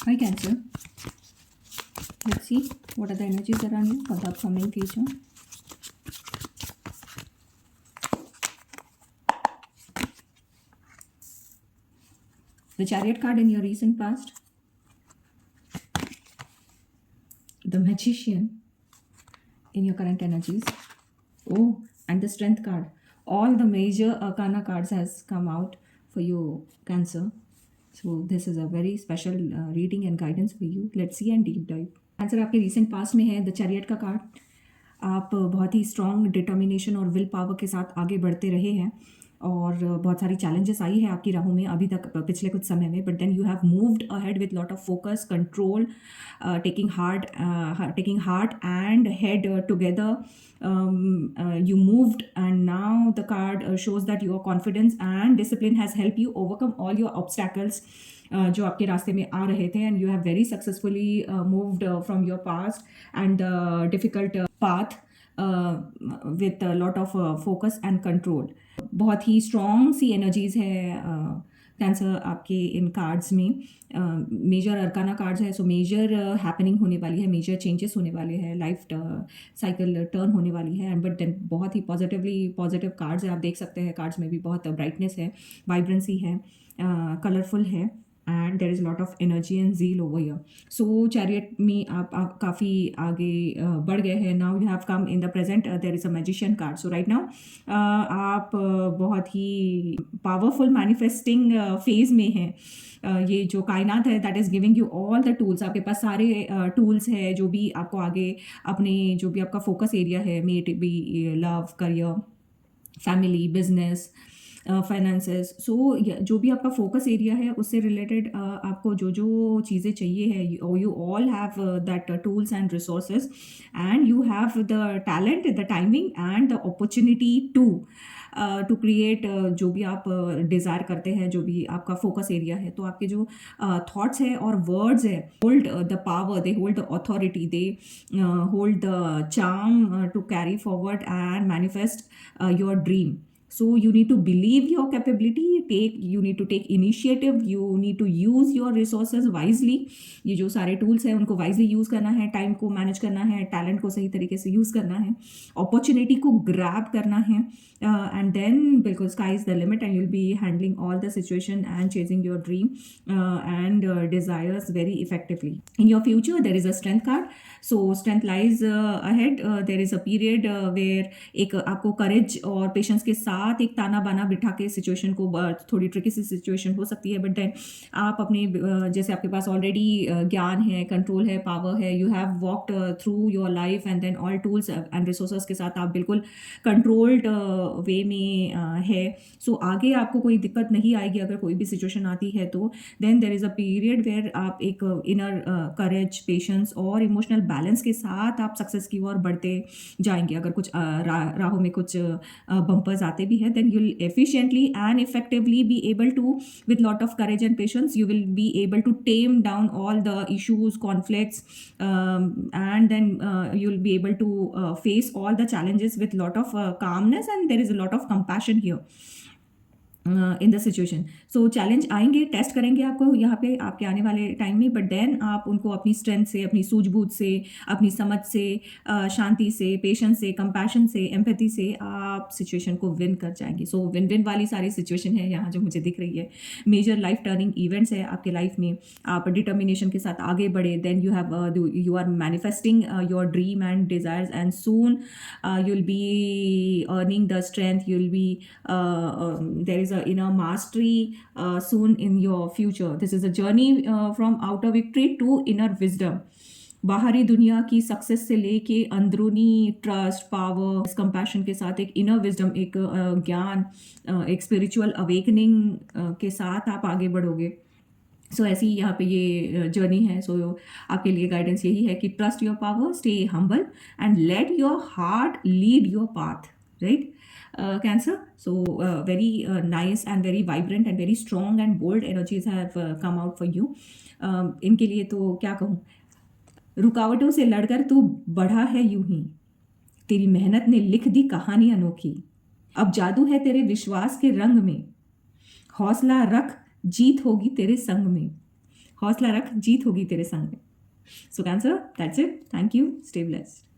Hi Cancer. Let's see what are the energies around you for the upcoming future. The Chariot card in your recent past. The Magician in your current energies. Oh, and the Strength card. All the major Arcana cards has come out for you, Cancer. So this is a very special reading and guidance for you. Let's see and deep dive. Answer आपके recent past में है the chariot का card. आप बहुत ही strong determination और will power के साथ आगे बढ़ते रहे हैं और बहुत सारी चैलेंजेस आई है आपकी राहों में अभी तक पिछले कुछ समय में, but then you have moved ahead with lot of focus, control, taking heart and head together. You moved and now the card shows that your confidence and discipline has helped you overcome all your obstacles जो आपके रास्ते में आ रहे थे, and you have very successfully moved from your past and difficult path with lot of focus and control. बहुत ही strong सी energies है cancer आपके इन cards में. मेजर अरकाना कार्ड्स है, सो मेजर हैपनिंग होने वाली है, मेजर चेंजेस होने वाले हैं, लाइफ साइकिल टर्न होने वाली है. एंड बट देन बहुत ही पॉजिटिव कार्ड्स है. आप देख सकते हैं कार्ड्स में भी बहुत ब्राइटनेस है, वाइब्रेंसी है, कलरफुल है, and there is lot of energy and zeal over here. So chariot में आप काफ़ी आगे बढ़ गए हैं. Now you have come in the present, there is a magician card. So right now आप बहुत ही पावरफुल मैनिफेस्टिंग फेज में हैं. ये जो कायनात है that is giving you all the tools. आपके पास सारे टूल्स है जो भी आपको आगे अपने जो भी आपका फोकस एरिया है, may it be love, career, family, business, finances. So जो भी आपका फोकस एरिया है उससे रिलेटेड आपको जो जो चीज़ें चाहिए है, you all have that tools and resources, and you have the talent, the timing and the opportunity to create जो भी आप डिज़ायर करते हैं, जो भी आपका फोकस एरिया है. तो आपके जो थॉट्स है और वर्ड्स है hold the power, they hold the authority, they hold the charm to carry forward and manifest your dream. So you need to believe your capability, you need to take initiative, you need to use your resources wisely. ये जो सारे tools हैं उनको wisely use करना है, time को manage करना है, टैलेंट को सही तरीके से यूज़ करना है, अपॉर्चुनिटी को ग्रैब करना है, एंड देन बिल्कुल sky is the limit and you'll be handling all the situation and chasing your dream and desires very effectively. In your future there is a strength card. So strength lies ahead. There is a period where एक आपको करेज और patience के साथ एक ताना बाना बिठा के सिचुएशन को, थोड़ी ट्रिकी सी सिचुएशन हो सकती है, बट देन आप अपने जैसे आपके पास ऑलरेडी ज्ञान है, कंट्रोल है, पावर है, you have walked through your life and then all tools and resources के साथ आप बिल्कुल कंट्रोल्ड वे में है. सो आगे आपको कोई दिक्कत नहीं आएगी अगर कोई भी सिचुएशन आती है तो. Then there is a period where आप एक इनर करेज, पेशेंस और इमोशनल बैलेंस के साथ आप सक्सेस की ओर बढ़ते जाएंगे. अगर कुछ राहों में कुछ बम्पर्स आते भी हैं, then you'll efficiently and effectively be able to, with lot of courage and patience, you will be able to tame down all the issues, conflicts, and then you'll be able to face all the challenges with lot of calmness, and there is a lot of compassion here in the situation. So challenge आएंगे, test करेंगे आपको यहाँ पे आपके आने वाले time में, but then आप उनको अपनी स्ट्रेंथ से, अपनी सूझबूझ से, अपनी समझ से, शांति से, पेशेंस से, कंपैशन से, एम्पैथी से आप सिचुएशन को विन कर जाएंगे. सो विन विन वाली सारी सिचुएशन है यहाँ जो मुझे दिख रही है. मेजर लाइफ टर्निंग इवेंट्स है आपके लाइफ में. आप डिटर्मिनेशन के साथ आगे बढ़े, then you are manifesting your dream and desires, and soon you will be earning the strength, you will be there is inner mastery soon in your future. This is a journey from outer victory to inner wisdom. बाहरी दुनिया की success से लेके अंदरूनी trust, power, compassion के साथ एक inner wisdom, एक ज्ञान, एक स्पिरिचुअल अवेकनिंग के साथ आप आगे बढ़ोगे. सो ऐसी यहाँ पे ये जर्नी है. सो आपके लिए गाइडेंस यही है कि trust your power, stay humble and let your heart lead your path. Right Cancer. So very nice and very vibrant and very strong and bold energies have come out for you. इनके लिए तो क्या कहूँ, रुकावटों से लड़कर तू बढ़ा है यूं ही, तेरी मेहनत ने लिख दी कहानी अनोखी. अब जादू है तेरे विश्वास के रंग में, हौसला रख जीत होगी तेरे संग में. हौसला रख, जीत होगी तेरे संग में. So Cancer, that's it. Thank you. Stay blessed.